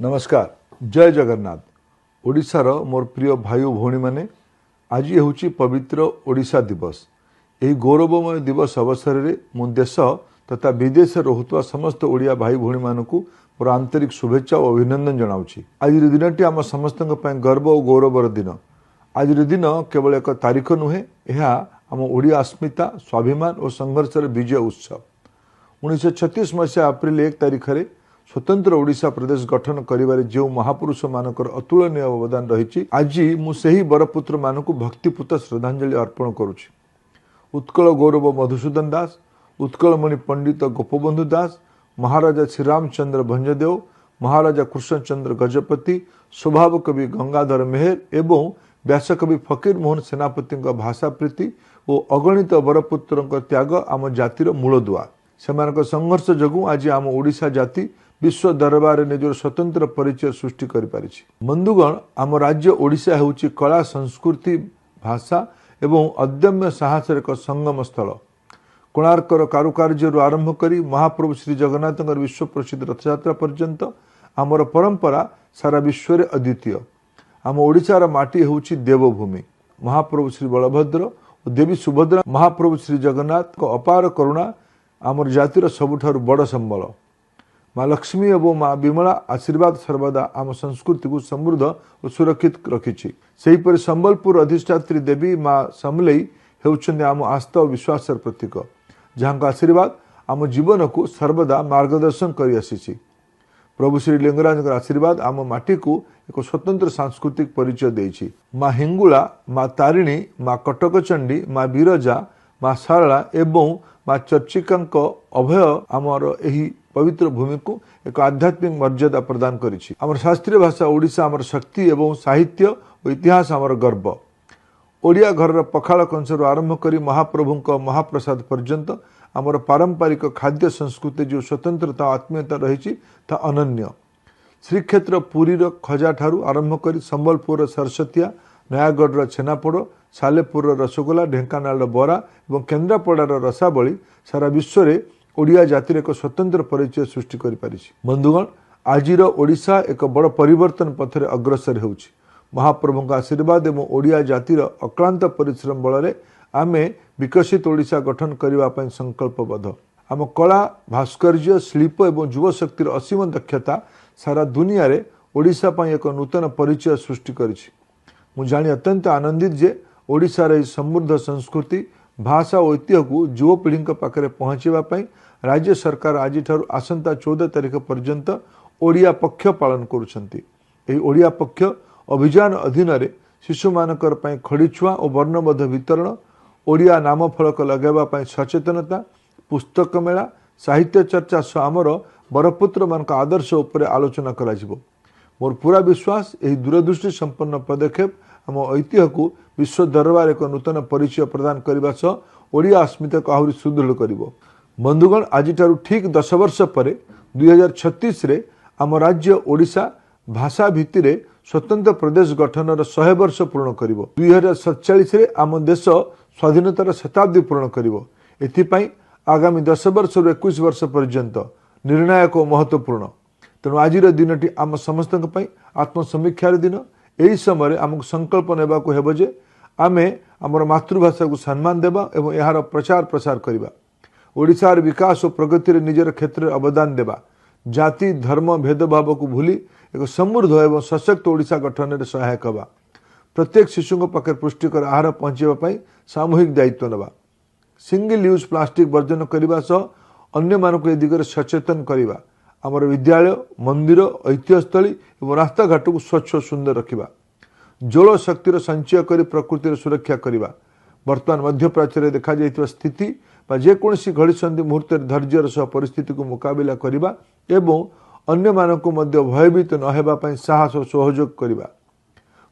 नमस्कार, जय जगन्नाथ। ओडिशार मोर प्रिय भाई भौणी माने आज होची पवित्र ओडिशा दिवस। यही गौरवमय दिवस अवसर में मु देश तथा विदेश रहुवा समस्त ओडिया भाई भौणी मानकु मोर आंतरिक शुभेच्छा और अभिनंदन जनाऊँगी। आज दिनटी आम समस्त गर्व और गौरवर दिन। आज दिन केवल एक तारीख नुहे, यह आम ओडिया अस्मिता, स्वाभिमान और संघर्ष विजय उत्सव। 1936 मसीहा अप्रिल 1 तारीख में स्वतंत्र ओडिशा प्रदेश गठन करिबारे जो महापुरुष मानकर अतुलनीय अवदान रही, आज मुझे बरपुत्र मानक भक्तिपूत श्रद्धांजलि अर्पण करुछि। उत्कल गौरव मधुसूदन दास, उत्कलमणि पंडित गोपबंधु दास, महाराजा श्रीरामचंद्र भंजदेव, महाराजा कृष्णचंद्र गजपति, स्वभाव कवि गंगाधर मेहर एवं व्यासकवि फकीर मोहन सेनापति भाषा प्रीति और अगणित बरपुत्र त्याग आम जातिर मूलदुआ। से संघर्ष जगू आज आम ओडिशा जाति विश्व दरबार निजर स्वतंत्र परिचय सृष्टि कर पारिछि। बंधुगण, आम राज्य ओडिशा हेउछि कला, संस्कृति, भाषा एवं अदम्य साहस एक संगम स्थल। कोणार्कर कारुकार्य आरंभ करी महाप्रभु श्री जगन्नाथ विश्व प्रसिद्ध रथयात्रा पर्यंत आमर परंपरा सारा विश्व रे अद्वितीय। आम ओडिशार माटी हेउछि देवभूमि। महाप्रभु श्री बलभद्र और देवी सुभद्रा, महाप्रभु श्री जगन्नाथ को अपार करुणा आमर जातिर सबुठारु बड़ संबल। माँ लक्ष्मी और माँ विमला आशीर्वाद सर्वदा आम संस्कृति को समृद्ध और सुरक्षित रखिछि। सेहीपरि संबलपुर अधिष्ठात्री देवी माँ समलेई हेउछन्ति आम आस्था और विश्वास प्रतीक, जहाँ आशीर्वाद आम जीवन को सर्वदा मार्गदर्शन कर आसी। प्रभु श्री लिंगराज आशीर्वाद आम माटी को एक स्वतंत्र सांस्कृतिक परिचय देछि। माँ हिंगुला, माँ तारिणी, माँ कटकचंडी, माँ बिरजा, माँ सारला एवं माँ चर्चिका अभय आमर एही पवित्र भूमि को एक आध्यात्मिक मर्यादा प्रदान करिछि। आमर शास्त्रीय भाषा ओडिशा आमर शक्ति एवं साहित्य और इतिहास आमर गर्व। ओडिया घर पखाल कंसर आरंभ करी महाप्रभु महाप्रसाद पर्यंत आमर पारंपरिक खाद्य संस्कृति जो स्वतंत्रता आत्मीयता रही अनन्य। श्रीक्षेत्र पुरी खजा ठारू आरंभ करी संबलपुर सरस्वतिया, नयागढ़ छेनापोड़, सालेपुर रसगोला, ढेंकानाल बरा और केन्द्रापड़ार रसावली सारा विश्व में ओडिया जातिर एक स्वतंत्र परिचय सृष्टि कर पारिछि। बंधुगण, आजिर ओडिशा एक बड़ परिवर्तन पथरे अग्रसर हेउछि। महाप्रभु आशीर्वाद एवं ओडिया जातिर अक्लांत परिश्रम बल आमे विकसित ओडिशा गठन करने संकल्पबद्ध। आम कला, भास्कर्य, शिल्प और युवशक्तिर असीम दक्षता सारा दुनिया रे ओडिशा पई एक नूतन परिचय सृष्टि करिछि। मु जानी अत्यंत आनंदित जे ओडिशार यह समृद्ध संस्कृति, भाषा और ऐतिह्य को युवपीढ़ी पाखे पहुँचापी राज्य सरकार आज आसंता 14 तारीख पर्यंत ओडिया पक्ष पालन करुछंती। एही ओडिया पक्ष अभियान अधीन रे शिशु मानकर पई खड़ीछुआ और वर्णबद्ध वितरण, ओडिया नाम फलक लगाइबा सचेतनता, पुस्तक मेला, साहित्य चर्चा सह आमर बरपुत्र मान आदर्श उपर आलोचना करा जिवो। मोर पूरा विश्वास यही दूरदृष्टि संपन्न पदक्षेप आम ऐतिह्य को विश्व दरबार एक नूतन परिचय प्रदान करने सह ओडिया अस्मिता को आहरी सुदृढ़ करिवो। बंधुगण, आज ठीक 10 वर्ष पर 2036 रे आम राज्य ओडिशा भाषा भित्ति स्वतंत्र प्रदेश गठनर 100 वर्ष पूर्ण करिवो। 2047 रे आम देश स्वाधीनतार शताब्दी पूर्ण करिवो। एथिपाई आगामी 10 वर्ष 21 वर्ष पर्यंत निर्णायक और महत्वपूर्ण। तेणु आज दिनटी आम समस्त आत्मसमीक्षार दिन। यही समय आमको संकल्प नेबाकु हेबो जे आमे आमर मातृभाषा को सम्मान देबा एवं यार प्रचार प्रसार करबा। ओडिशार विकास और प्रगति निजर क्षेत्र में अवदान देबा। जाति, धर्म, भेदभाव को भूली एक समृद्ध एवं सशक्त ओडिशा गठन में सहायक हवा। प्रत्येक शिशु पाखे पुष्टिकर आहार पहुँचापी सामूहिक दायित्व नेबा। सिंगल यूज प्लास्टिक वर्जन करने सह अन्य मानक ए दिगरे सचेतन करवा। आमर विद्यालय, मंदिर, ऐतिह्यस्थली और रास्ता घाट को स्वच्छ और सुंदर रखा। जल शक्तिर संचय कर प्रकृतिर सुरक्षा करवा। वर्तमान मध्यप्राच्य देखा जाइतिबा स्थिति जेकोसी घड़ीसंधि मुहूर्त धैर्यर सह परिस्थिति को मुकाबला करवा एवं अन्य मानक भयभीत न होगा साहस और सहयोग करवा।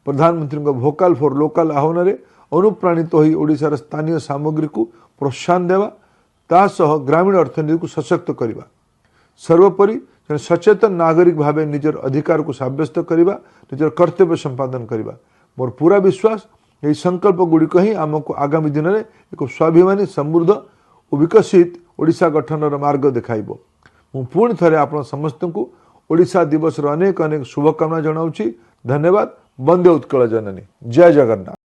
प्रधानमंत्री भोकाल फॉर लोकल आह्वान में अनुप्राणित हो ओडिशार स्थानीय सामग्री को प्रोत्साहन देवा, तासह ग्रामीण अर्थनीति को सशक्त करवा। सर्वोपरि जन सचेतन नागरिक भावे निजर अधिकार को सब्यस्त करवा, निजर कर्तव्य संपादन करवा। मोर पूरा विश्वास यही संकल्प गुड़िक ही आमको आगामी दिन में एक स्वाभिमानी, समृद्ध और विकसित ओडिशा गठनर मार्ग देखाइबो। पुणी थे आप समस्त को ओडिशा दिवस अनेक अनेक शुभकामना जनाऊँ। धन्यवाद। वंदे उत्कल जननी। जय जगन्नाथ।